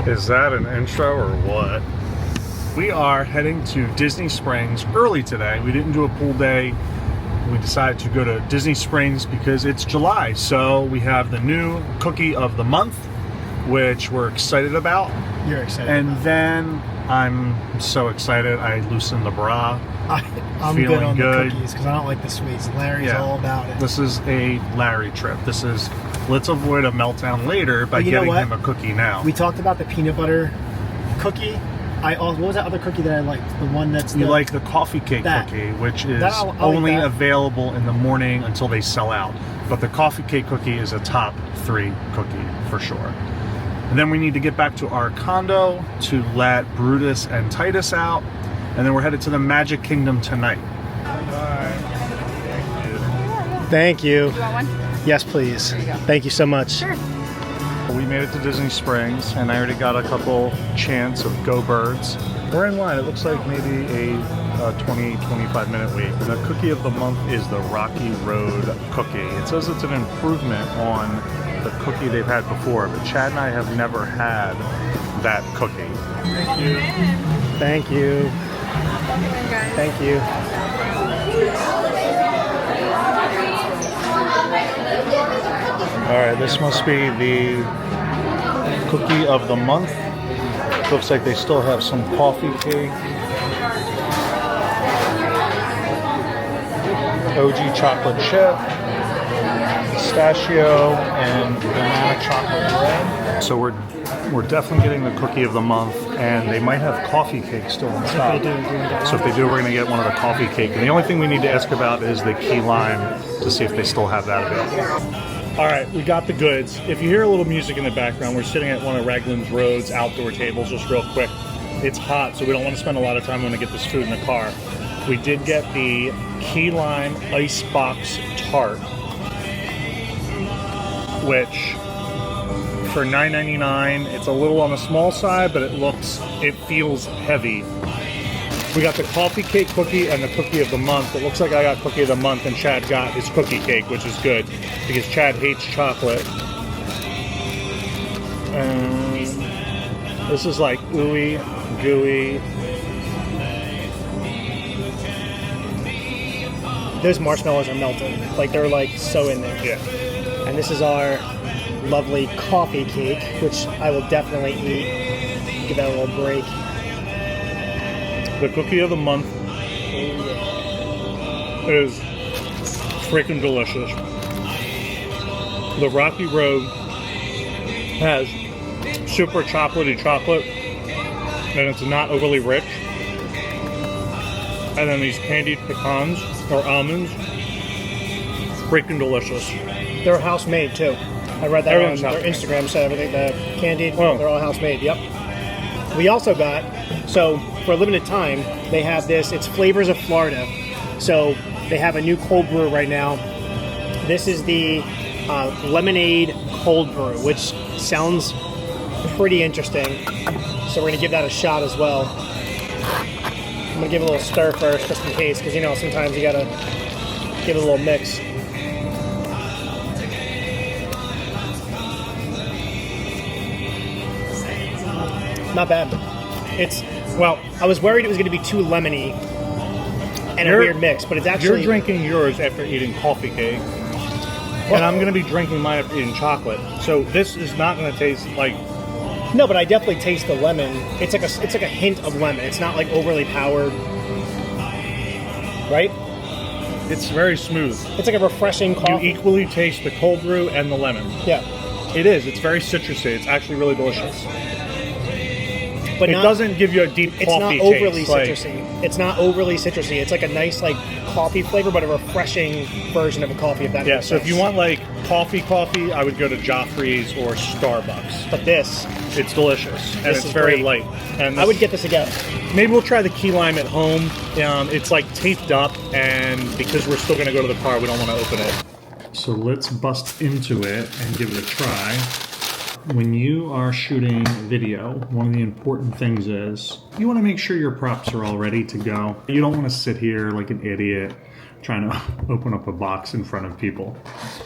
Is that an intro or what? We are heading to Disney Springs early today. We didn't do a pool day. We decided to go to Disney Springs because it's July. So we have the new cookie of the month, which we're excited about. You're excited. And then I'm so excited. I loosened the bra. I'm good on the cookies because I don't like the sweets. Larry's all about it. This is a Larry trip. This is, let's avoid a meltdown later by getting him a cookie now. We talked about the peanut butter cookie. What was that other cookie that I liked? The one that's You like the coffee cake cookie, which is only available in the morning until they sell out. But the coffee cake cookie is a top 3 cookie for sure. And then we need to get back to our condo to let Brutus and Titus out. And then we're headed to the Magic Kingdom tonight. Thank you. You want one? Yes, please. There you go. Thank you so much. Sure. We made it to Disney Springs, and I already got a couple chants of Go Birds. We're in line. It looks like maybe a 20-25 minute wait. The cookie of the month is the Rocky Road cookie. It says it's an improvement on the cookie they've had before, but Chad and I have never had that cookie. Thank you. Thank you. Thank you. Alright, this must be the cookie of the month. Looks like they still have some coffee cake. OG chocolate chip, pistachio, and banana chocolate bread. So we're definitely getting the cookie of the month, and they might have coffee cake still in stock. So if they do, we're going to get one of the coffee cake. And the only thing we need to ask about is the key lime to see if they still have that available. All right, we got the goods. If you hear a little music in the background, we're sitting at one of Raglan's Road's outdoor tables, just real quick. It's hot, so we don't want to spend a lot of time when we get this food in the car. We did get the key lime Icebox Tart, which for $9.99, it's a little on the small side, but it feels heavy. We got the coffee cake cookie and the cookie of the month. It looks like I got cookie of the month and Chad got his cookie cake, which is good because Chad hates chocolate. And this is like ooey-gooey. Those marshmallows are melted. Like they're like so in there. Yeah. And this is our lovely coffee cake, which I will definitely eat. Give that a little break. The cookie of the month is freaking delicious. The Rocky Road has super chocolatey chocolate, and it's not overly rich. And then these candied pecans or almonds, freaking delicious. They're house made too. I read that on their Instagram, so everything, the candied, they're all house made. Yep. We also got, so for a limited time, they have this, it's Flavors of Florida. So they have a new cold brew right now. This is the lemonade cold brew, which sounds pretty interesting. So we're gonna give that a shot as well. I'm gonna give it a little stir first, just in case, because you know, sometimes you gotta give it a little mix. Not bad. Well, I was worried it was going to be too lemony and a weird mix, but it's actually... You're drinking yours after eating coffee cake, and I'm going to be drinking mine after eating chocolate. So this is not going to taste like... No, but I definitely taste the lemon. It's like a hint of lemon. It's not like overly powered, right? It's very smooth. It's like a refreshing coffee. You equally taste the cold brew and the lemon. Yeah. It is. It's very citrusy. It's actually really delicious. But it doesn't give you a deep coffee taste. It's not overly citrusy. It's not overly citrusy. It's like a nice like coffee flavor, but a refreshing version of a coffee, if that makes sense. So if you want like coffee, I would go to Joffrey's or Starbucks. But it's delicious. And it's very light. And I would get this again. Maybe we'll try the key lime at home. It's like taped up, and because we're still going to go to the car, we don't want to open it. So let's bust into it and give it a try. When you are shooting video, one of the important things is you want to make sure your props are all ready to go. You don't want to sit here like an idiot trying to open up a box in front of people.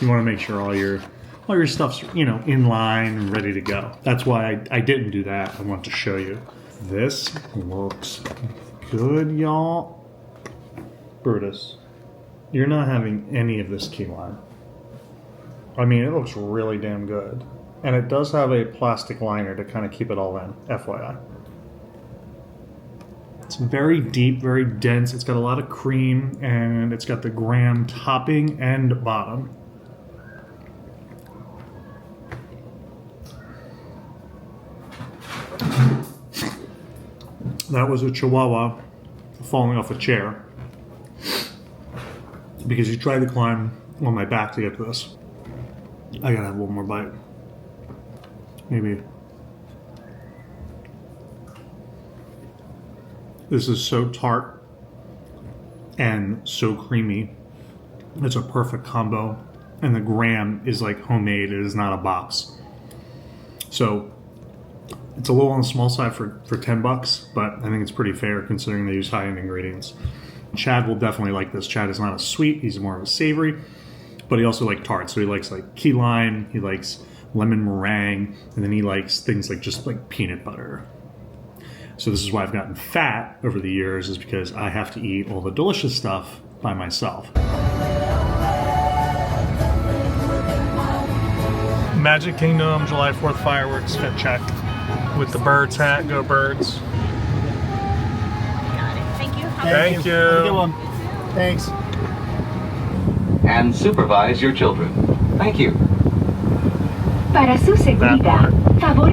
You want to make sure all your all your stuff's, you know, in line and ready to go. That's why I didn't do that. I want to show you. This looks good, y'all. Brutus, you're not having any of this key lime. I mean, it looks really damn good. And it does have a plastic liner to kind of keep it all in, FYI. It's very deep, very dense. It's got a lot of cream, and it's got the graham topping and bottom. That was a chihuahua falling off a chair. Because you tried to climb on my back to get to this. I gotta have one more bite. Maybe. This is so tart and so creamy. It's a perfect combo. And the graham is like homemade. It is not a box. So it's a little on the small side for $10, but I think it's pretty fair considering they use high-end ingredients. Chad will definitely like this. Chad is not a sweet, he's more of a savory, but he also likes tart. So he likes like key lime, he likes lemon meringue, and then he likes things like just like peanut butter. So this is why I've gotten fat over the years, is because I have to eat all the delicious stuff by myself. Magic Kingdom, July 4th fireworks, fit check. With the Birds hat, go Birds. Got it. Thank you. Thank you. Have a good one. Thanks. And supervise your children. Thank you. Para su seguridad, favor.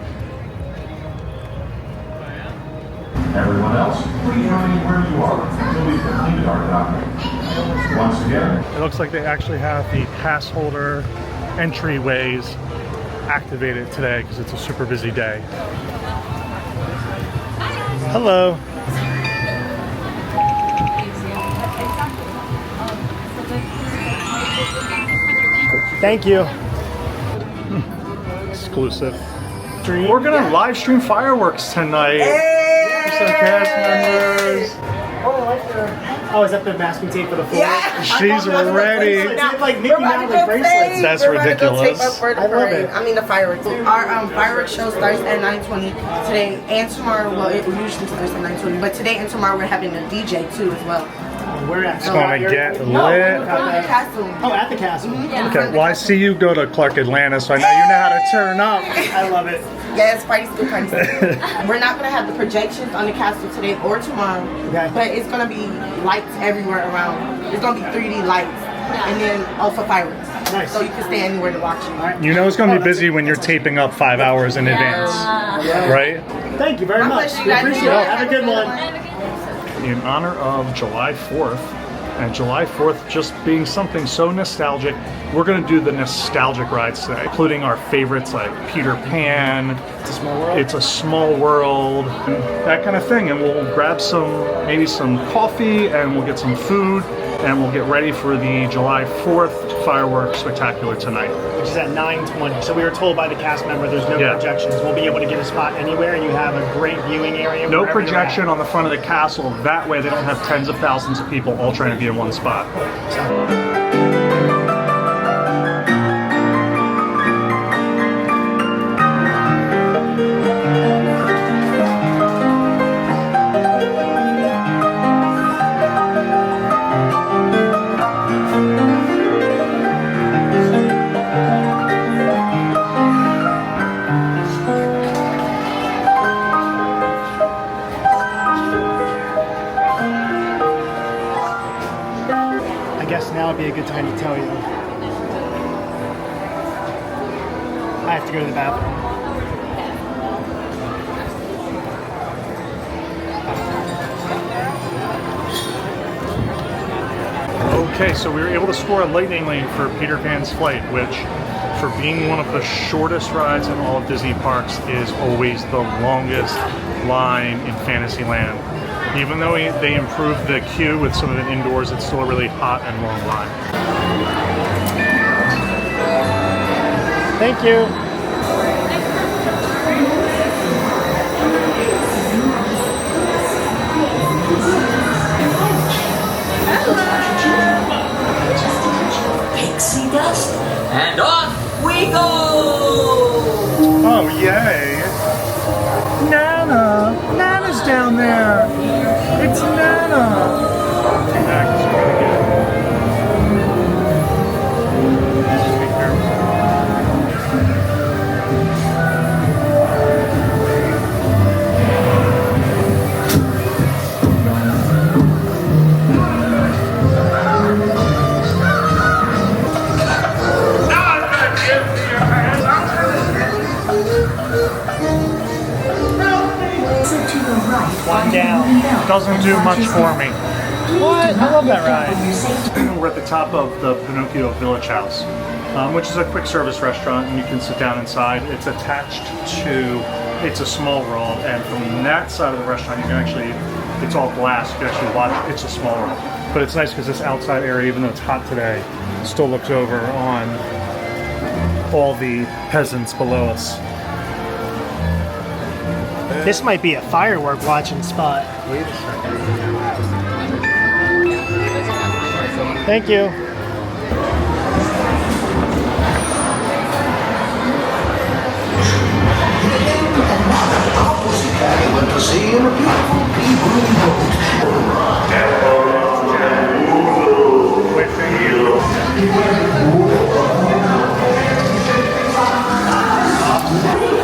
Everyone else, please remain where you are until we complete our document. Once again, It looks like they actually have the pass holder entryways activated today because it's a super busy day. Hello. Thank you. Exclusive. We're gonna live stream fireworks tonight. Some cast members. Oh, is that the masking tape for the floor? Yeah. She's ready. It's like Mickey Mouse like bracelets. That's We're about to go ridiculous. tape up for the I love parade. it. I mean the fireworks. Our fireworks show starts at 9:20 today and tomorrow. Well, it usually starts at 9:20, but today and tomorrow we're having a DJ too as well. Where at? It's gonna get No, lit. we're from the castle. Oh, at the castle. Okay, well I see you go to Clark Atlanta, so I know you know how to turn up. I love it. Yes, party school, party school. We're not gonna have the projections on the castle today or tomorrow, Okay. but it's gonna be lights everywhere around. It's gonna be 3D lights, and then also fireworks. Nice. So you can stay anywhere to watch it. You know it's gonna be busy when you're taping up 5 hours in advance, right? Thank you very My much. pleasure, We guys. appreciate it. Have a good one. In honor of July 4th, and July 4th just being something so nostalgic, we're going to do the nostalgic rides today, including our favorites like Peter Pan, It's a small world. It's a Small World, that kind of thing. And we'll grab maybe some coffee, and we'll get some food, and we'll get ready for the July 4th fireworks spectacular tonight. Which is at 9:20. So we were told by the cast member there's no Yeah. projections. We'll be able to get a spot anywhere. You have a great viewing area. No wherever you're projection at. on the front of the castle. That way they don't have tens of thousands of people all trying to be in one spot. I guess now would be a good time to tell you. I have to go to the bathroom. Okay, so we were able to score a lightning lane for Peter Pan's flight, which, for being one of the shortest rides in all of Disney parks, is always the longest line in Fantasyland. Even though they improved the queue with some of it indoors, it's still a really hot and long line. Thank you. Pixie dust and off we go! Oh, yay! Nana! Nana's down there! It's Nana! One down. Doesn't do much for me. What? I love that ride. We're at the top of the Pinocchio Village House, which is a quick service restaurant, and you can sit down inside. It's attached to, it's a small world, and from that side of the restaurant, you can actually, it's all glass, you can actually watch, it's a small world. But it's nice because this outside area, even though it's hot today, still looks over on all the peasants below us. This might be a firework watching spot. Wait a second. Thank you.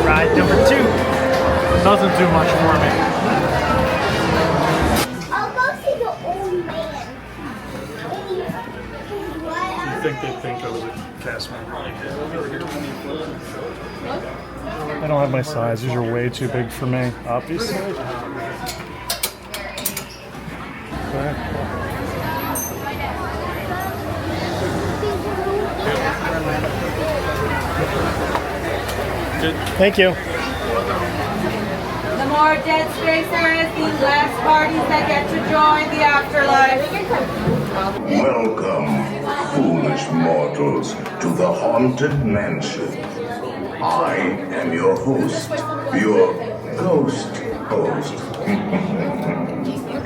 Ride number 2. Doesn't do much for me. I'll go see the old man. I think they think I was a cast member. I don't have my size. These are way too big for me, obviously. Okay. Thank you. The more dead space there is, the less parties that get to join the afterlife. Welcome, foolish mortals, to the Haunted Mansion. I am your host, your ghost host.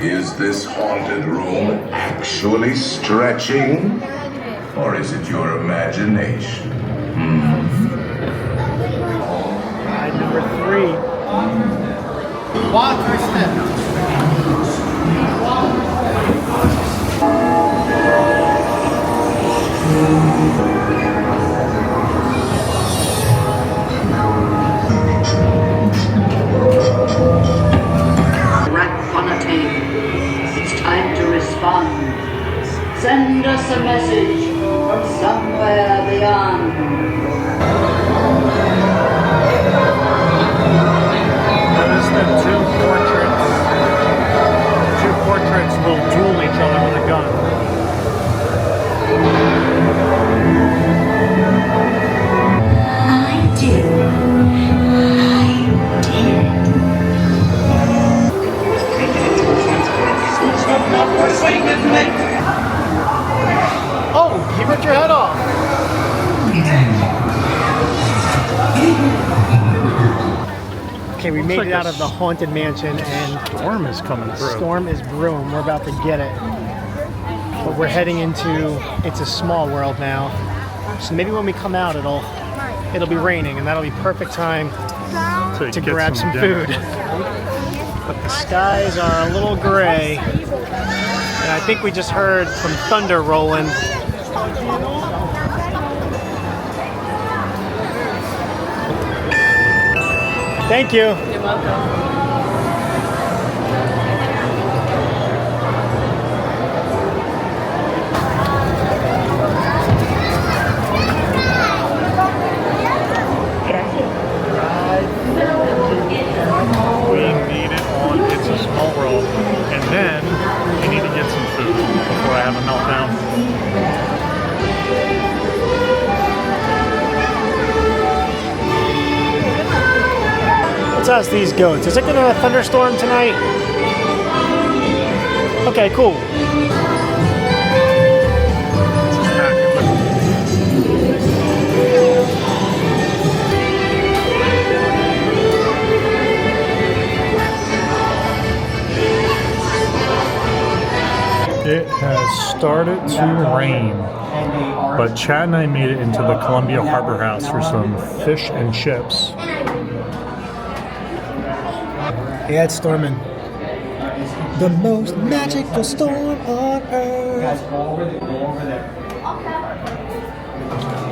Is this haunted room actually stretching? Or is it your imagination? Ride number 3. Walk or step. It's time to respond. Send us a message from somewhere beyond. Notice that two portraits will duel each other with a gun. I did. Oh, he ripped your head off. Okay, we made it out of the Haunted Mansion, and Storm is coming through. storm is brewing. We're about to get it. But we're heading into, it's a small world now. So maybe when we come out, it'll be raining, and that'll be perfect time to get grab some dinner. food. But the skies are a little gray. And I think we just heard some thunder rolling. Thank you. You're welcome. We need it on It's a Small World, and then we need to get some food before I have a meltdown. Let's ask these goats. Is it gonna thunderstorm tonight? Okay, cool. It has started to rain. But Chad and I made it into the Columbia Harbour House for some fish and chips. Yeah, it's storming. The most magical storm on earth.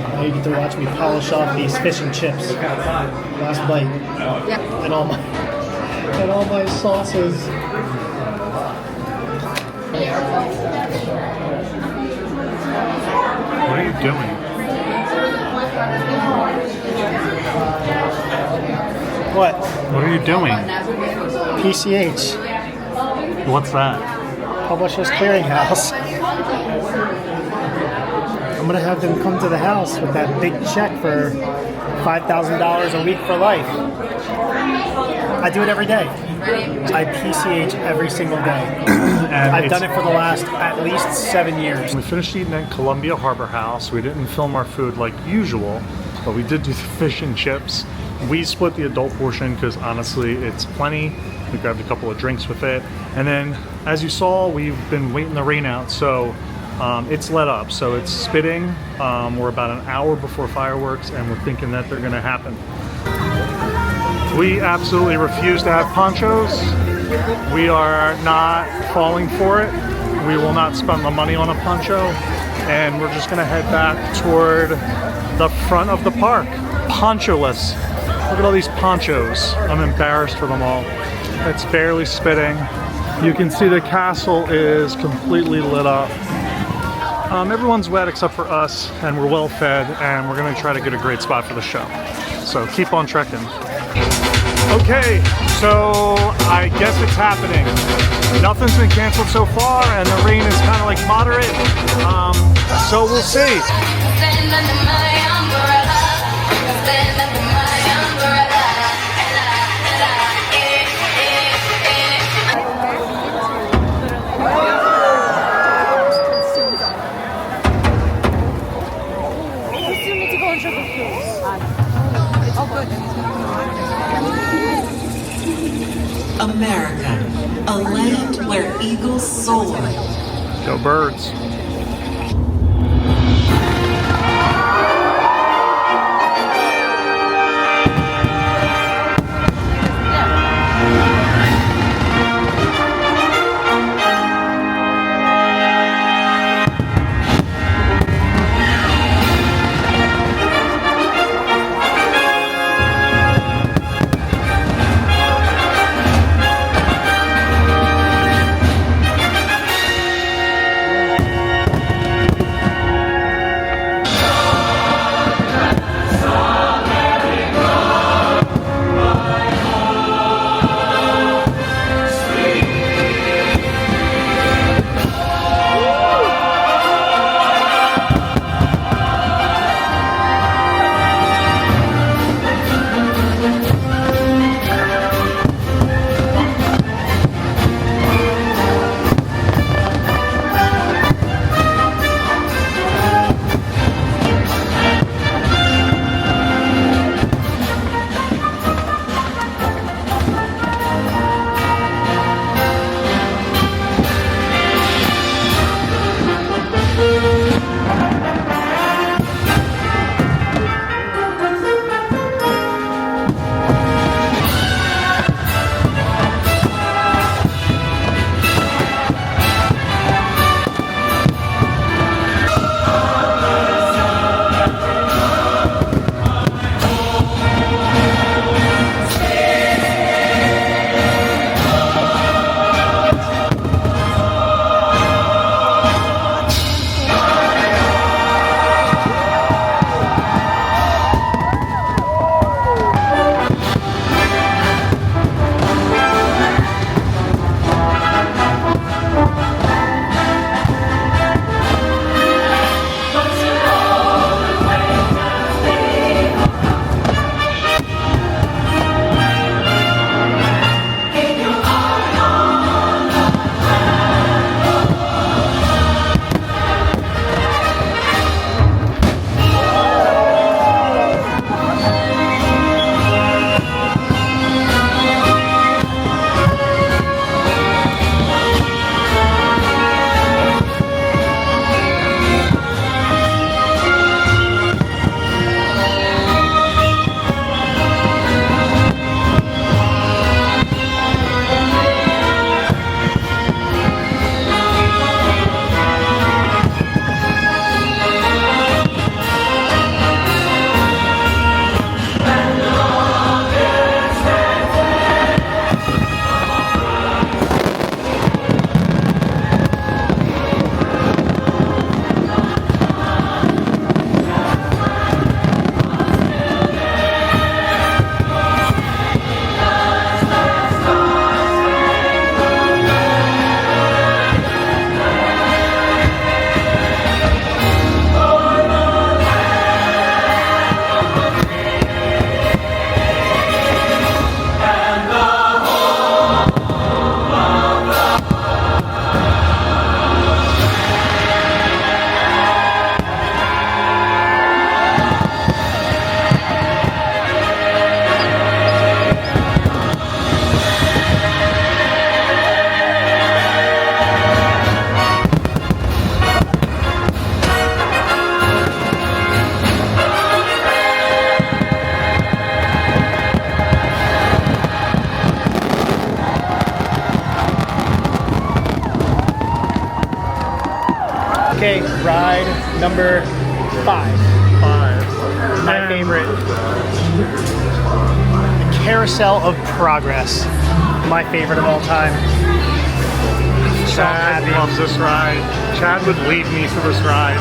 Now you get to watch me polish off these fish and chips. Last bite. And all my sauces. What are you doing? What? What are you doing? PCH. What's that? Publishers Clearinghouse. I'm gonna have them come to the house with that big check for $5,000 a week for life. I do it every day. I PCH every single day. I've done it for the last at least 7 years. We finished eating at Columbia Harbour House. We didn't film our food like usual, but we did do the fish and chips. We split the adult portion because honestly it's plenty. We grabbed a couple of drinks with it. And then as you saw, we've been waiting the rain out, so it's let up. So it's spitting. We're about an hour before fireworks and we're thinking that they're gonna happen. We absolutely refuse to have ponchos. We are not falling for it. We will not spend the money on a poncho. And we're just gonna head back toward the front of the park. Poncholess. Look at all these ponchos. I'm embarrassed for them all. It's barely spitting. You can see the castle is completely lit up. Everyone's wet except for us, and we're well fed, and we're gonna try to get a great spot for the show. So keep on trekking. Okay, so I guess it's happening. Nothing's been canceled so far, and the rain is kind of like moderate. So we'll see. America, a land where eagles soar. Go birds. ride number 5. My favorite. The Carousel of Progress. My favorite of all time. Chad loves this ride. Chad would lead me through this ride.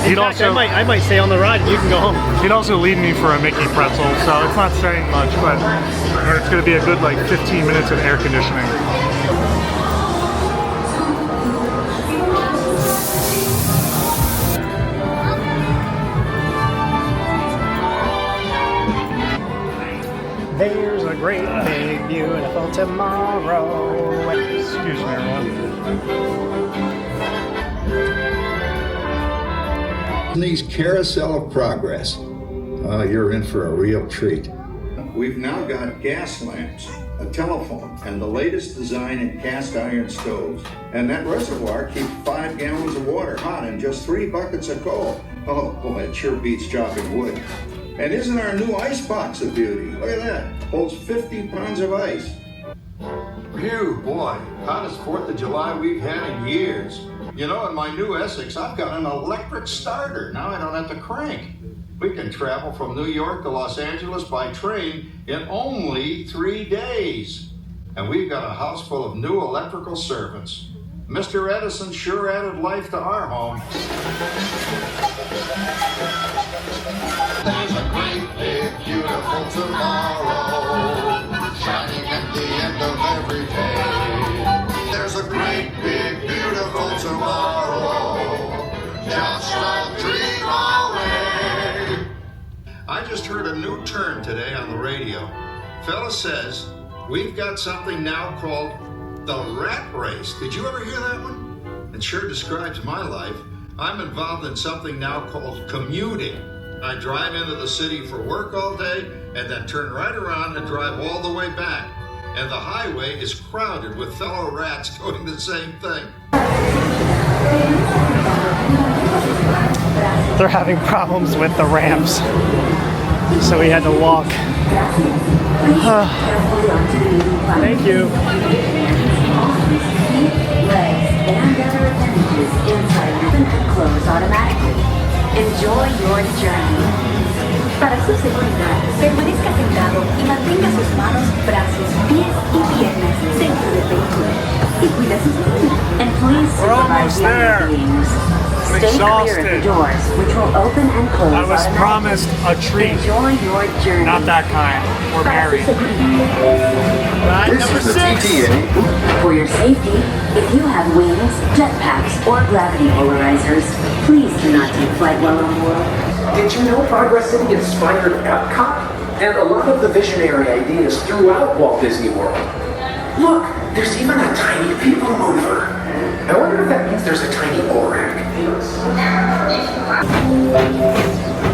In fact, I might stay on the ride and you can go home. He'd also lead me for a Mickey pretzel, so it's not saying much, but it's going to be a good like 15 minutes of air conditioning. There's a great big beautiful tomorrow. Excuse me, everyone. Disney's Carousel of Progress. You're in for a real treat. We've now got gas lamps, a telephone, and the latest design in cast iron stoves. And that reservoir keeps 5 gallons of water hot in just 3 buckets of coal. Oh boy, it sure beats chopping wood. And isn't our new Icebox a beauty? Look at that, holds 50 pounds of ice. Phew, boy, hottest 4th of July we've had in years. You know, in my new Essex, I've got an electric starter. Now I don't have to crank. We can travel from New York to Los Angeles by train in only 3 days. And we've got a house full of new electrical servants. Mr. Edison sure added life to our home. There's a great big beautiful tomorrow, shining at the end of every day. There's a great big beautiful tomorrow, just a dream away. I just heard a new term today on the radio. Fella says we've got something now called the rat race. Did you ever hear that one? It sure describes my life. I'm involved in something now called commuting. I drive into the city for work all day and then turn right around and drive all the way back. And the highway is crowded with fellow rats doing the same thing. They're having problems with the ramps, so we had to walk. Thank you. Close automatically. Enjoy your journey. Para su seguridad, permanezca sentado y mantenga sus manos, brazos, pies y piernas dentro del vehículo. Y cuida sus niños. And please supervise the other beings. Stay clear of the doors, which will open and close I was promised a treat. Enjoy your journey. Not that kind. We're married. Ride number 6. For your safety, if you have wings, jetpacks, or gravity polarizers, please do not take flight while on board. Did you know Progress City inspired Epcot? And a lot of the visionary ideas throughout Walt Disney World. Look, there's even a tiny people mover. I wonder if that means there's a tiny Orac.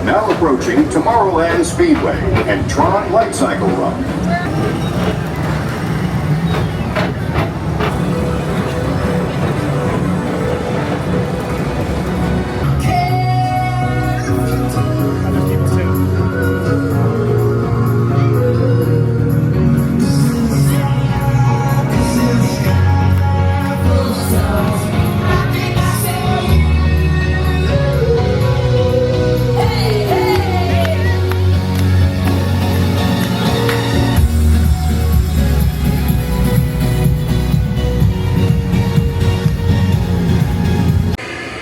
Now approaching Tomorrowland Speedway and Tron Light Cycle Run.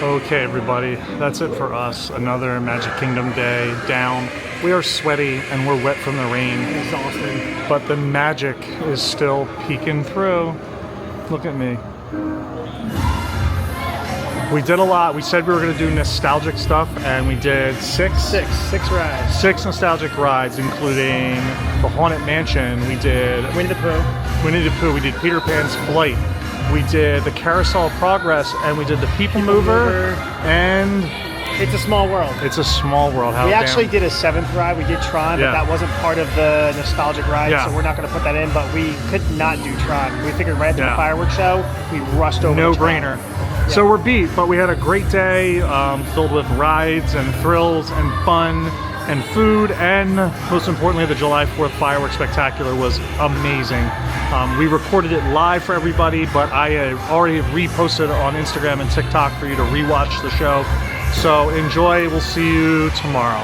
Okay, everybody, that's it for us. Another Magic Kingdom day down. We are sweaty and we're wet from the rain. Exhausted. But the magic is still peeking through. Look at me. We did a lot. We said we were going to do nostalgic stuff, and we did six rides. 6 nostalgic rides, including the Haunted Mansion. We did Winnie the Pooh. We did Peter Pan's Flight. We did the Carousel of Progress, and we did the People Mover, and It's a Small World. It's a Small World. We actually did a 7th ride. We did Tron, but that wasn't part of the nostalgic ride, so we're not going to put that in. But we could not do Tron. We figured right after the fireworks show, we rushed over. No brainer. So we're beat, but we had a great day filled with rides and thrills and fun. and food, and most importantly, the July 4th fireworks spectacular was amazing. We recorded it live for everybody, but I already reposted it on Instagram and TikTok for you to rewatch the show. So enjoy. We'll see you tomorrow.